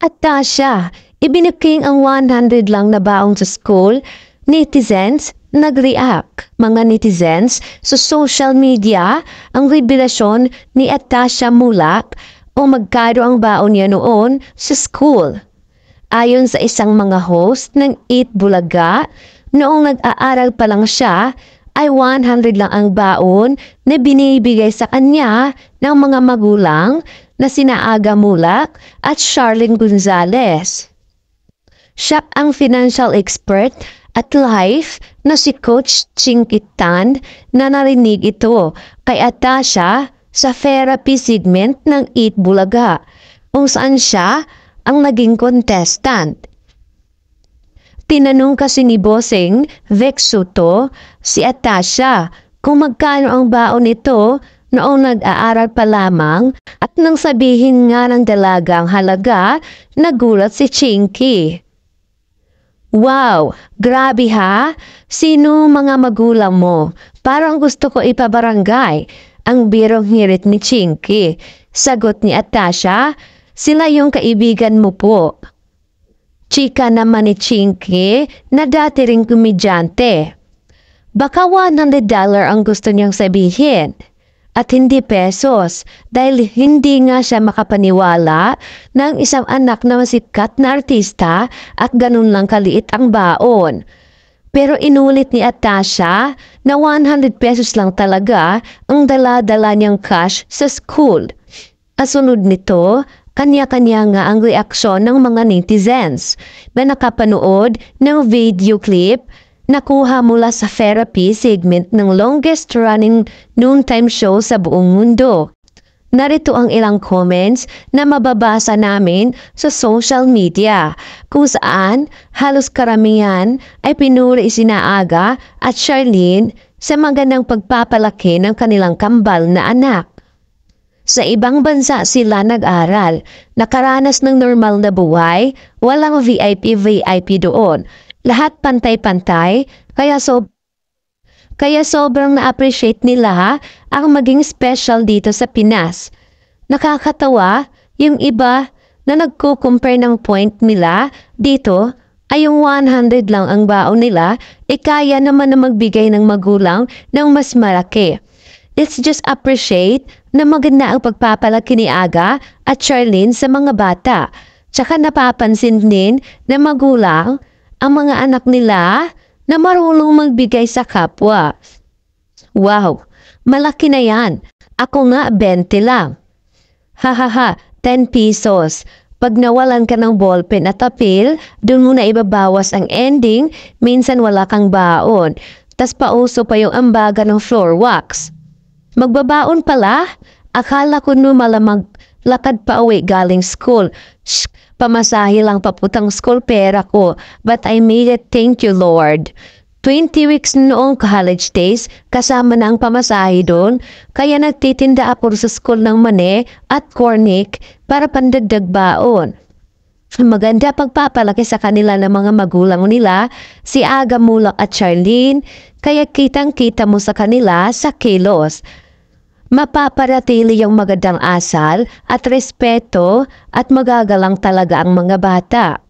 At Tasha, ibiniking ang 100 lang na baong sa school, netizens nag-react. Mga netizens sa social media ang revelasyon ni Atasha Mulak o magkano ang baon niya noon sa school. Ayon sa isang mga host ng Eat Bulaga, noong nag-aaral pa lang siya, ay 100 lang ang baon na binibigay sa kanya ng mga magulang na sina Aga Mulak at Charlene Gonzalez. Siya ang financial expert at life na si Coach Chinkitan na narinig ito kay Atasha sa therapy segment ng Eat Bulaga kung saan siya ang naging contestant. Tinanong kasi ni Bossing Vex Soto si Atasha kung magkano ang baon nito noong nag-aaral pa lamang at nang sabihin nga ng dalagang halaga, nagulat si Chinky. Wow, grabe ha? Sino mga magulang mo? Parang gusto ko ipabarangay. Ang birong hirit ni Chinky. Sagot ni Atasha, sila yung kaibigan mo po. Chika naman ni Chinky na dati ring komedyante. Baka $100 ang gusto niyang sabihin. At hindi pesos dahil hindi nga siya makapaniwala ng isang anak na sikat na artista at ganun lang kaliit ang baon. Pero inulit ni Atasha na 100 pesos lang talaga ang dala-dala niyang cash sa school. Kasunod nito, kanya-kanya nga ang reaksyon ng mga netizens na nakapanood ng video clip nakuha mula sa therapy segment ng longest-running noontime show sa buong mundo. Narito ang ilang comments na mababasa namin sa social media kung saan halos karamihan ay pinuri sina Aga at Charlene sa magandang pagpapalaki ng kanilang kambal na anak. Sa ibang bansa sila nag-aral, nakaranas ng normal na buhay, walang VIP doon. Lahat pantay-pantay, kaya sobrang na-appreciate nila ang maging special dito sa Pinas. Nakakatawa, yung iba na nagko-compare ng point nila dito ay yung 100 lang ang baon nila, kaya naman na magbigay ng magulang ng mas malaki. Let's just appreciate na maganda ang pagpapalaki ni Aga at Charlene sa mga bata. Tsaka napapansin din na magulang ang mga anak nila na marunong magbigay sa kapwa. Wow, malaki na yan. Ako nga 20 lang. Hahaha, 10 pesos. Pag nawalan ka ng ballpen at papel, doon mo na ibabawas ang ending, minsan wala kang baon. Tas pauso pa yung ambaga ng floor wax. Magbabaon pala? Akala ko no malamang lakad pa uwi galing school. Shh! Pamasahe lang paputang school pera ko, but I made it, thank you Lord. 20 weeks noong college days, kasama na ang pamasahe doon, kaya nagtitinda ako sa school ng mani at cornic para pandagdag baon. Maganda pagpapalaki sa kanila ng mga magulang nila, si Aga Mulak at Charlene, kaya kitang-kita mo sa kanila sa kilos. Mapaparatili yung magandang asal at respeto at magagalang talaga ang mga bata.